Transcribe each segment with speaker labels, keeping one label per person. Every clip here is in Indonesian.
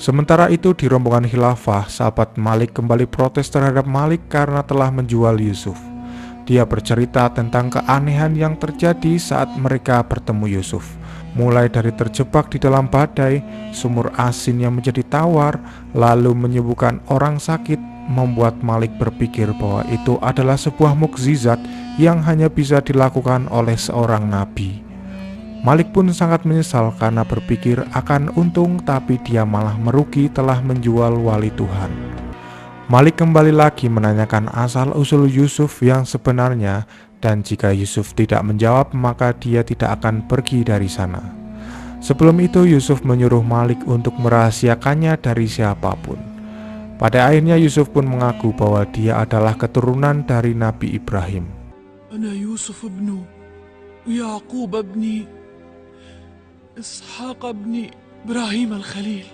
Speaker 1: Sementara itu di rombongan khilafah, sahabat Malik kembali protes terhadap Malik karena telah menjual Yusuf. Dia bercerita tentang keanehan yang terjadi saat mereka bertemu Yusuf. Mulai dari terjebak di dalam badai, sumur asin yang menjadi tawar, lalu menyembuhkan orang sakit, membuat Malik berpikir bahwa itu adalah sebuah mukjizat yang hanya bisa dilakukan oleh seorang nabi. Malik pun sangat menyesal karena berpikir akan untung, tapi dia malah merugi telah menjual wali Tuhan. Malik kembali lagi menanyakan asal-usul Yusuf yang sebenarnya, dan jika Yusuf tidak menjawab maka dia tidak akan pergi dari sana. Sebelum itu Yusuf menyuruh Malik untuk merahasiakannya dari siapapun. Pada akhirnya Yusuf pun mengaku bahwa dia adalah keturunan dari Nabi Ibrahim.
Speaker 2: Ana Yusuf ibnu Yaqub ibni Ishaq ibni Ibrahim al-Khalil.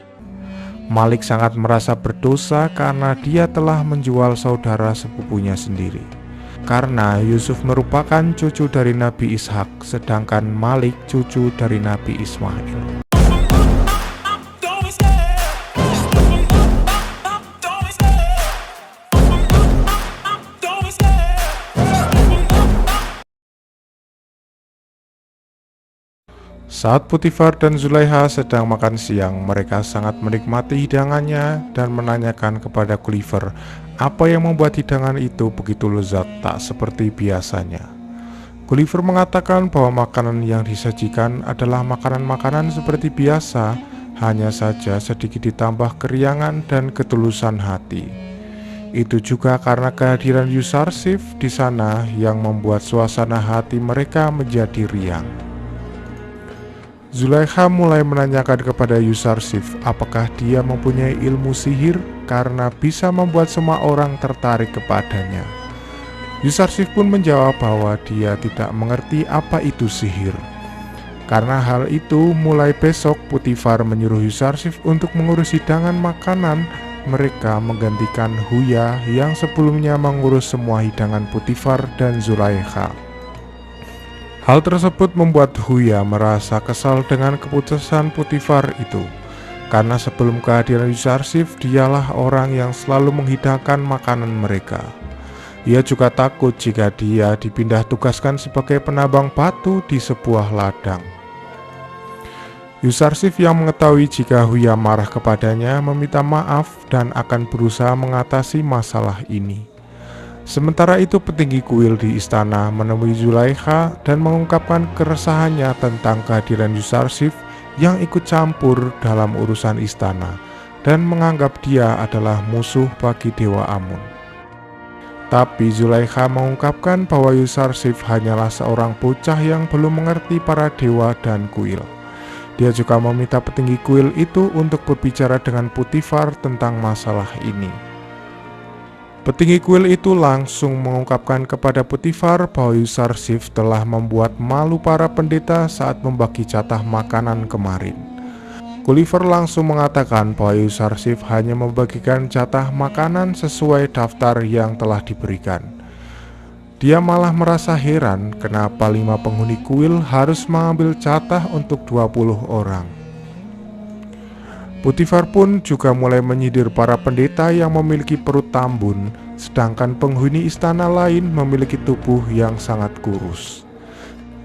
Speaker 1: Malik sangat merasa berdosa karena dia telah menjual saudara sepupunya sendiri. Karena Yusuf merupakan cucu dari Nabi Ishak, sedangkan Malik cucu dari Nabi Ismail. Saat Potifar dan Zulaiha sedang makan siang, mereka sangat menikmati hidangannya dan menanyakan kepada Gulliver apa yang membuat hidangan itu begitu lezat tak seperti biasanya. Gulliver mengatakan bahwa makanan yang disajikan adalah makanan-makanan seperti biasa, hanya saja sedikit ditambah keriangan dan ketulusan hati. Itu juga karena kehadiran Yusarsif di sana yang membuat suasana hati mereka menjadi riang. Zulaiha mulai menanyakan kepada Yusarsif apakah dia mempunyai ilmu sihir karena bisa membuat semua orang tertarik kepadanya. Yusarsif pun menjawab bahwa dia tidak mengerti apa itu sihir. Karena hal itu, mulai besok Potifar menyuruh Yusarsif untuk mengurus hidangan makanan. Mereka menggantikan Huya yang sebelumnya mengurus semua hidangan Potifar dan Zulaiha. Hal tersebut membuat Huya merasa kesal dengan keputusan Potifar itu, karena sebelum kehadiran Yusarsif, dialah orang yang selalu menghidangkan makanan mereka. Ia juga takut jika dia dipindah tugaskan sebagai penambang batu di sebuah ladang. Yusarsif yang mengetahui jika Huya marah kepadanya meminta maaf dan akan berusaha mengatasi masalah ini. Sementara itu petinggi kuil di istana menemui Zulaiha dan mengungkapkan keresahannya tentang kehadiran Yusarsif yang ikut campur dalam urusan istana dan menganggap dia adalah musuh bagi Dewa Amun. Tapi Zulaiha mengungkapkan bahwa Yusarsif hanyalah seorang bocah yang belum mengerti para dewa dan kuil. Dia juga meminta petinggi kuil itu untuk berbicara dengan Potifar tentang masalah ini. Petinggi kuil itu langsung mengungkapkan kepada Potifar bahwa Yusarsif telah membuat malu para pendeta saat membagi jatah makanan kemarin. Gulliver langsung mengatakan bahwa Yusarsif hanya membagikan jatah makanan sesuai daftar yang telah diberikan. Dia malah merasa heran kenapa 5 penghuni kuil harus mengambil jatah untuk 20 orang. Potifar pun juga mulai menyindir para pendeta yang memiliki perut tambun, sedangkan penghuni istana lain memiliki tubuh yang sangat kurus.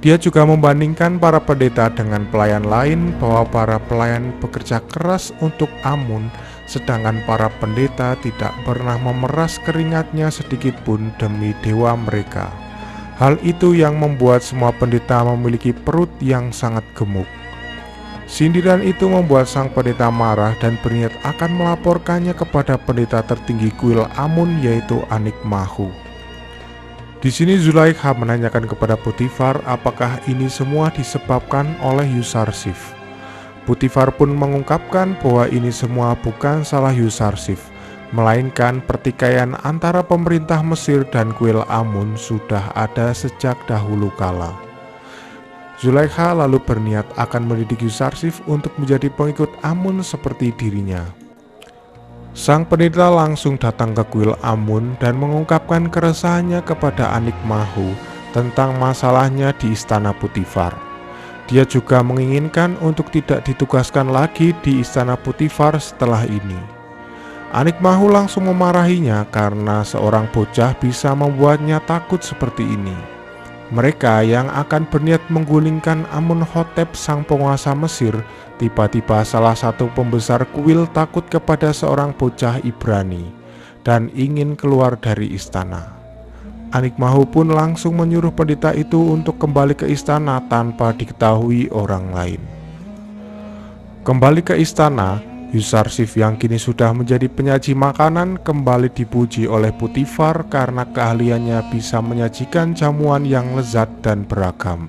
Speaker 1: Dia juga membandingkan para pendeta dengan pelayan lain, bahwa para pelayan bekerja keras untuk Amun, sedangkan para pendeta tidak pernah memeras keringatnya sedikit pun demi dewa mereka. Hal itu yang membuat semua pendeta memiliki perut yang sangat gemuk. Sindiran itu membuat sang pendeta marah dan berniat akan melaporkannya kepada pendeta tertinggi kuil Amun, yaitu Anik Mahu. Di sini Zulaiha menanyakan kepada Potifar apakah ini semua disebabkan oleh Yusarsif. Potifar pun mengungkapkan bahwa ini semua bukan salah Yusarsif, melainkan pertikaian antara pemerintah Mesir dan kuil Amun sudah ada sejak dahulu kala. Zulaiha lalu berniat akan mendidik Yusarsif untuk menjadi pengikut Amun seperti dirinya. Sang pendeta langsung datang ke kuil Amun dan mengungkapkan keresahannya kepada Anik Mahu tentang masalahnya di istana Potifar. Dia juga menginginkan untuk tidak ditugaskan lagi di istana Potifar setelah ini. Anik Mahu langsung memarahinya karena seorang bocah bisa membuatnya takut seperti ini. Mereka yang akan berniat menggulingkan Amunhotep sang penguasa Mesir, tiba-tiba salah satu pembesar kuil takut kepada seorang bocah Ibrani dan ingin keluar dari istana. Anik Mahu pun langsung menyuruh pendeta itu untuk kembali ke istana tanpa diketahui orang lain. Kembali ke istana, Yusarsif yang kini sudah menjadi penyaji makanan kembali dipuji oleh Potifar karena keahliannya bisa menyajikan jamuan yang lezat dan beragam.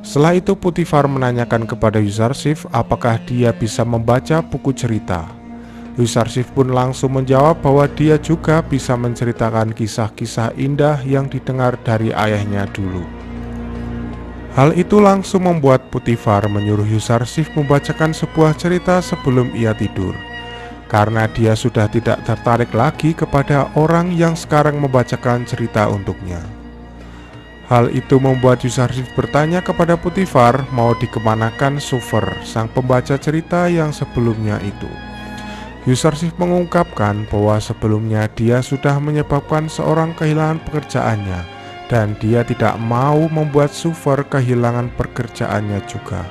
Speaker 1: Setelah itu Potifar menanyakan kepada Yusarsif apakah dia bisa membaca buku cerita. Yusarsif pun langsung menjawab bahwa dia juga bisa menceritakan kisah-kisah indah yang didengar dari ayahnya dulu. Hal itu langsung membuat Potifar menyuruh Yusarsif membacakan sebuah cerita sebelum ia tidur, karena dia sudah tidak tertarik lagi kepada orang yang sekarang membacakan cerita untuknya. Hal itu membuat Yusarsif bertanya kepada Potifar mau dikemanakan Sufer, sang pembaca cerita yang sebelumnya itu. Yusarsif mengungkapkan bahwa sebelumnya dia sudah menyebabkan seorang kehilangan pekerjaannya, dan dia tidak mau membuat Sufer kehilangan pekerjaannya juga.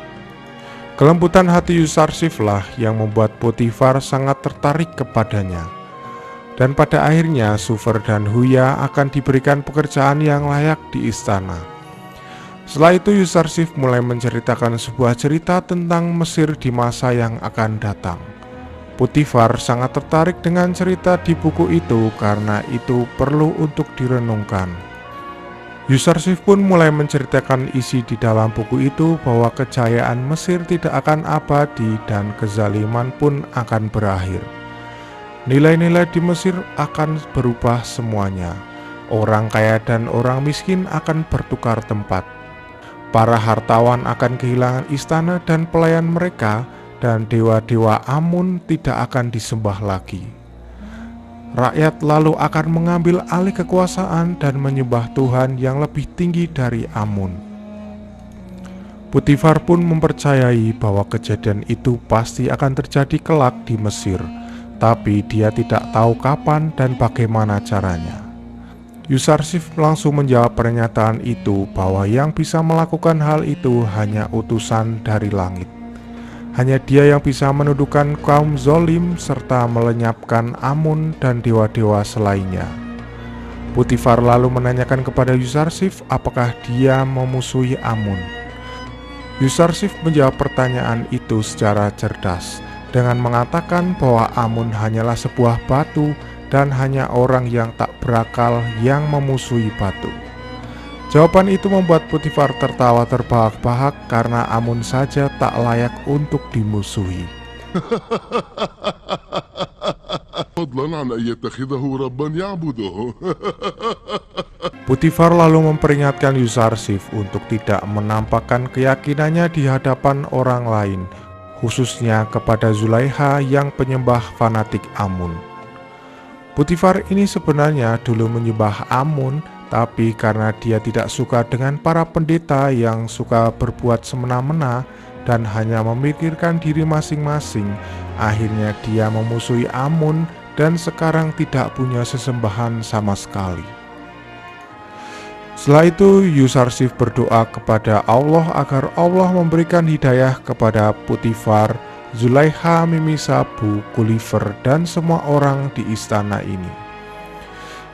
Speaker 1: Kelembutan hati Yusarsif lah yang membuat Potifar sangat tertarik kepadanya. Dan pada akhirnya Sufer dan Huya akan diberikan pekerjaan yang layak di istana. Setelah itu Yusarsif mulai menceritakan sebuah cerita tentang Mesir di masa yang akan datang. Potifar sangat tertarik dengan cerita di buku itu karena itu perlu untuk direnungkan. Yusarsif pun mulai menceritakan isi di dalam buku itu bahwa kejayaan Mesir tidak akan abadi dan kezaliman pun akan berakhir. Nilai-nilai di Mesir akan berubah semuanya. Orang kaya dan orang miskin akan bertukar tempat. Para hartawan akan kehilangan istana dan pelayan mereka, dan dewa-dewa Amun tidak akan disembah lagi. Rakyat lalu akan mengambil alih kekuasaan dan menyembah Tuhan yang lebih tinggi dari Amun. Potifar pun mempercayai bahwa kejadian itu pasti akan terjadi kelak di Mesir, tapi dia tidak tahu kapan dan bagaimana caranya. Yusarsif langsung menjawab pernyataan itu bahwa yang bisa melakukan hal itu hanya utusan dari langit. Hanya dia yang bisa menundukkan kaum zolim serta melenyapkan Amun dan dewa-dewa selainnya. Potifar lalu menanyakan kepada Yusarsif apakah dia memusuhi Amun. Yusarsif menjawab pertanyaan itu secara cerdas dengan mengatakan bahwa Amun hanyalah sebuah batu dan hanya orang yang tak berakal yang memusuhi batu. Jawaban itu membuat Potifar tertawa terbahak-bahak karena Amun saja tak layak untuk dimusuhi. Potifar lalu memperingatkan Yusarsif untuk tidak menampakkan keyakinannya di hadapan orang lain, khususnya kepada Zulaiha yang penyembah fanatik Amun. Potifar ini sebenarnya dulu menyembah Amun, tapi karena dia tidak suka dengan para pendeta yang suka berbuat semena-mena dan hanya memikirkan diri masing-masing, akhirnya dia memusuhi Amun dan sekarang tidak punya sesembahan sama sekali. Setelah itu Yusarsif berdoa kepada Allah agar Allah memberikan hidayah kepada Potifar, Zulaiha, Mimisabu, Kulifer, dan semua orang di istana ini.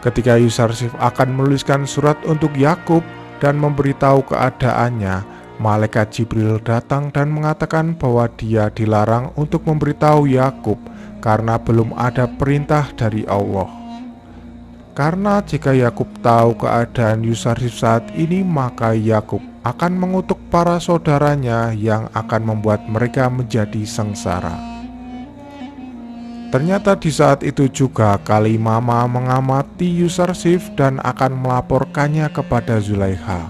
Speaker 1: Ketika Yusarsif akan menuliskan surat untuk Yakub dan memberitahu keadaannya, malaikat Jibril datang dan mengatakan bahwa dia dilarang untuk memberitahu Yakub karena belum ada perintah dari Allah. Karena jika Yakub tahu keadaan Yusarsif saat ini, maka Yakub akan mengutuk para saudaranya yang akan membuat mereka menjadi sengsara. Ternyata di saat itu juga Kalimama mengamati Yusarsif dan akan melaporkannya kepada Zulaiha.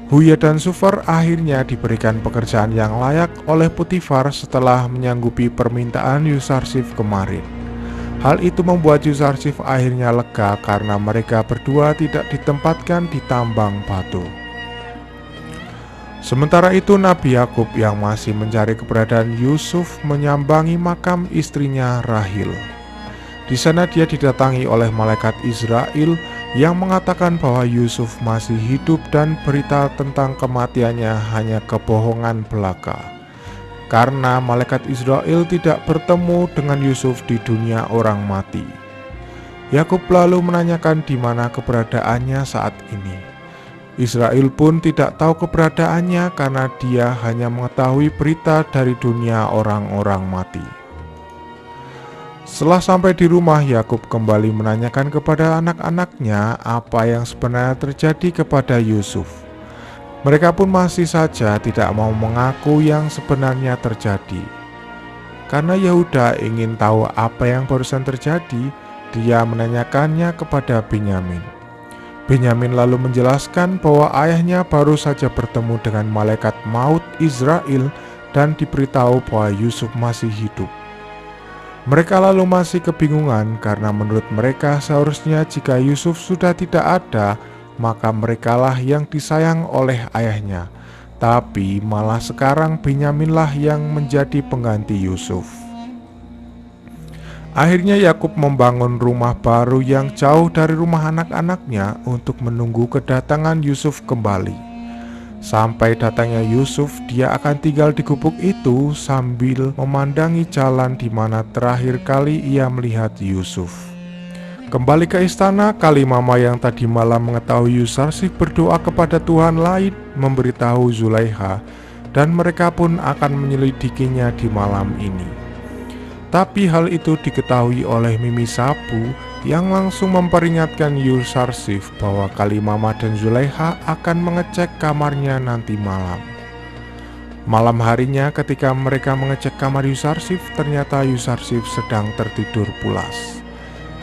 Speaker 1: Huya dan Sufer akhirnya diberikan pekerjaan yang layak oleh Potifar setelah menyanggupi permintaan Yusarsif kemarin. Hal itu membuat Yusarsif akhirnya lega karena mereka berdua tidak ditempatkan di tambang batu. Sementara itu Nabi Yakub yang masih mencari keberadaan Yusuf menyambangi makam istrinya Rahil. Di sana dia didatangi oleh malaikat Israel yang mengatakan bahwa Yusuf masih hidup dan berita tentang kematiannya hanya kebohongan belaka. Karena malaikat Israel tidak bertemu dengan Yusuf di dunia orang mati. Yakub lalu menanyakan di mana keberadaannya saat ini. Israel pun tidak tahu keberadaannya karena dia hanya mengetahui berita dari dunia orang-orang mati. Setelah sampai di rumah, Yakub kembali menanyakan kepada anak-anaknya apa yang sebenarnya terjadi kepada Yusuf. Mereka pun masih saja tidak mau mengaku yang sebenarnya terjadi. Karena Yehuda ingin tahu apa yang barusan terjadi, dia menanyakannya kepada Benyamin. Benyamin lalu menjelaskan bahwa ayahnya baru saja bertemu dengan malaikat maut Israel dan diberitahu bahwa Yusuf masih hidup. Mereka lalu masih kebingungan karena menurut mereka seharusnya jika Yusuf sudah tidak ada, maka merekalah yang disayang oleh ayahnya. Tapi malah sekarang Benyaminlah yang menjadi pengganti Yusuf. Akhirnya Yakub membangun rumah baru yang jauh dari rumah anak-anaknya untuk menunggu kedatangan Yusuf kembali. Sampai datangnya Yusuf, dia akan tinggal di gubuk itu sambil memandangi jalan di mana terakhir kali ia melihat Yusuf. Kembali ke istana, Kalimama yang tadi malam mengetahui Yusarsif berdoa kepada Tuhan lain memberitahu Zulaiha, dan mereka pun akan menyelidikinya di malam ini. Tapi hal itu diketahui oleh Mimi Sapu yang langsung memperingatkan Yusarsif bahwa Kalimama dan Zulaiha akan mengecek kamarnya nanti malam. Malam harinya ketika mereka mengecek kamar Yusarsif, ternyata Yusarsif sedang tertidur pulas.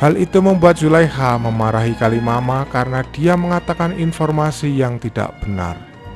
Speaker 1: Hal itu membuat Zulaiha memarahi Kalimama karena dia mengatakan informasi yang tidak benar.